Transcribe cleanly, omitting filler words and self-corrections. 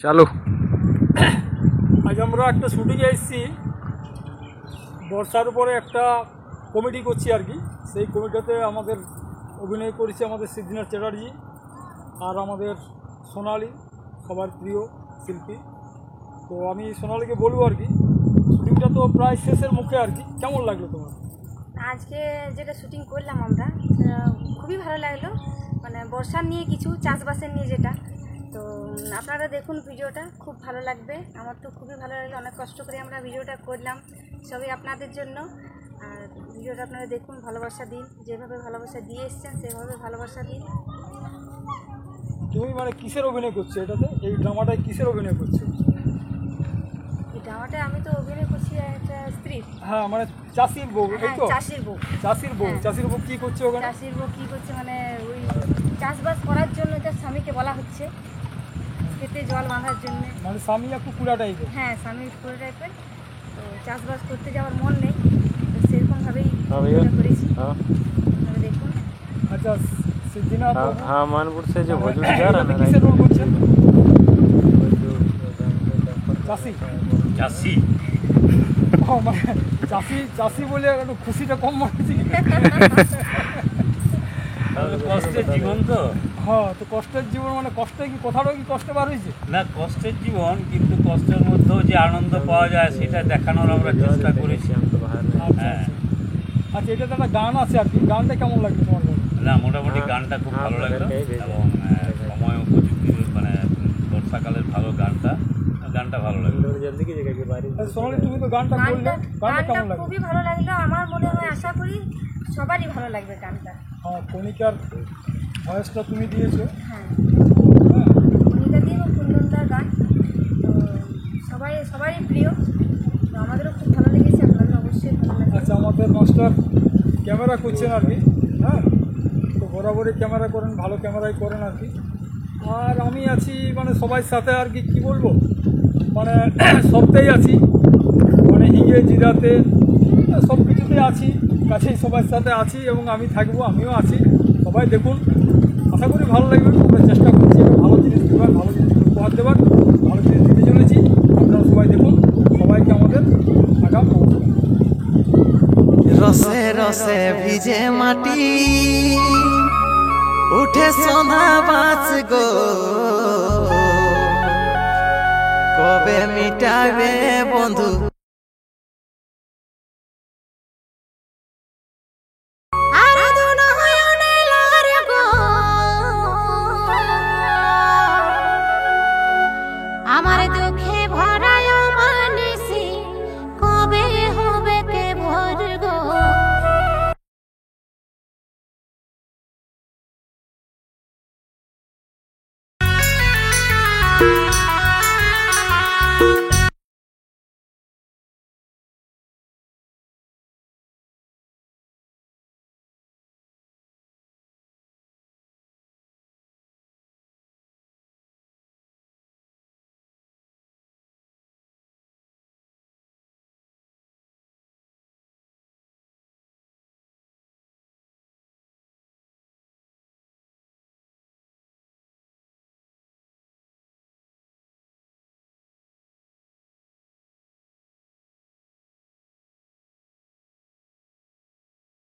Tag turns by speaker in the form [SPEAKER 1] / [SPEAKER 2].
[SPEAKER 1] চালু।
[SPEAKER 2] আজ আমরা একটা শুটিংয়ে এসেছি, বর্ষার উপরে একটা কমেডি করছি আর কি। সেই কমেডিতে আমাদের অভিনয় করেছে আমাদের সিদ্ধিনাথ চ্যাটার্জি আর আমাদের সোনালি, সবার প্রিয় শিল্পী। তো আমি সোনালিকে বলবো আর কি, শুটিংটা তো প্রায় শেষের মুখে আর কি। কেমন লাগলো তোমার?
[SPEAKER 3] আজকে যেটা শুটিং করলাম আমরা, খুবই ভালো লাগলো। মানে বর্ষার নিয়ে কিছু চাষবাসের নিয়ে যেটা, তো আপনারা দেখুন ভিডিওটা, খুব ভালো লাগবে। আমার তো খুবই ভালো লাগলো, অনেক কষ্ট করে আমরা ভিডিওটা করলাম সবই আপনাদের জন্য। আর ভিডিওটা আপনারা দেখুন, ভালোবাসা দিন, যেভাবে ভালোবাসা দিয়ে এসছেন সেভাবে ভালোবাসা দিন।
[SPEAKER 2] তুমি মানে কিসের অভিনয় করছো এটাতে, এই ড্রামাটায় কিসের অভিনয় করছো?
[SPEAKER 3] এই ড্রামাটা আমি তো অভিনয় করছি একটা স্ত্রী।
[SPEAKER 2] হ্যাঁ, মানে চাষির বউ, এই তো?
[SPEAKER 3] চাষির বউ।
[SPEAKER 2] চাষির বউ,
[SPEAKER 3] হ্যাঁ।
[SPEAKER 2] চাষির বউ কী করছে ওখানে?
[SPEAKER 3] চাষির বউ কী করছে মানে ওই চাষবাস করার জন্য তার স্বামীকে বলা হচ্ছে, খেতে জল বাঁধার জন্য।
[SPEAKER 2] মানে স্বামী একটু কুড়া টাইপের।
[SPEAKER 3] হ্যাঁ, স্বামীর পুরো টাইপের। তো চাষবাস করতে যাওয়ার মন নেই, তো সেরকমভাবেই করেছি। আপনারা দেখুন।
[SPEAKER 2] আচ্ছা, সিদ্ধিনাথ
[SPEAKER 1] हाँ मानपुर से जो भोजपुर जा रहा है ना,
[SPEAKER 2] কিসের রোল করছেন? চাষি।
[SPEAKER 4] চাষি
[SPEAKER 2] ও, মানে চাষি চাষি বলে একটু খুশিটা কম মানছি।
[SPEAKER 4] কষ্টের জীবন তো।
[SPEAKER 2] হ্যাঁ, তো কষ্টের জীবন মানে কষ্টে কি কোথাও কি কষ্টে বার হয়েছে?
[SPEAKER 4] না, কষ্টের জীবন, কিন্তু কষ্টের মধ্যেও যে আনন্দ পাওয়া যায় সেটা দেখানোর আমরা চেষ্টা করেছি। হ্যাঁ,
[SPEAKER 2] আচ্ছা, এটাতে একটা গান আছে আর কি, গানটা কেমন লাগবে তোমার কাছে?
[SPEAKER 4] না মোটামুটি গানটা খুব ভালো লাগলো এবং সময় উপযুক্ত, মানে বর্ষাকালের ভালো গানটা ভালো লাগলো।
[SPEAKER 2] আচ্ছা, সোনালি, তুমি তো গানটা বললে, গানটা কেমন লাগবে?
[SPEAKER 3] খুবই ভালো লাগলো, আমার মনে হয়, আশা করি সবারই ভালো লাগবে গানটা।
[SPEAKER 2] হ্যাঁ, কণিকার ভয়েসটা তুমি দিয়েছো।
[SPEAKER 3] হ্যাঁ,
[SPEAKER 2] হ্যাঁ,
[SPEAKER 3] কণিকা দিয়ে কুন্দনদার গান, তো সবারই প্রিয়। তো আমাদেরও খুব ভালো লেগেছে, আপনাদের অবশ্যই ভালো লাগবে।
[SPEAKER 2] আচ্ছা, আমাদের মাস্টার ক্যামেরা করছেন আর কি। হ্যাঁ, তো বরাবরই ক্যামেরা করেন, ভালো ক্যামেরাই করেন আর কি। আর আমি আছি মানে সবাই সাথে আর কি, কী বলবো, মানে সবটাই আছি, মানে হিঙে জিরাতে সব কিছুতে আছি, কাছেই সবার সাথে আছি এবং আমি থাকবো, আমিও আছি। সবাই দেখুন, আশা করি ভালো লাগবে। আমরা চেষ্টা করছি একটা ভালো জিনিস দেওয়ার, ভালো জিনিস উপহার দেওয়ার, ভালো জিনিস দিতে চলেছি। আপনারা সবাই দেখুন, সবাইকে আমাদের আগাম নমস্কার।
[SPEAKER 5] রসে রসে ভিজে মাটি উঠে সোনা বাঁচ গো, কবে মিটাবে বন্ধু
[SPEAKER 6] আমার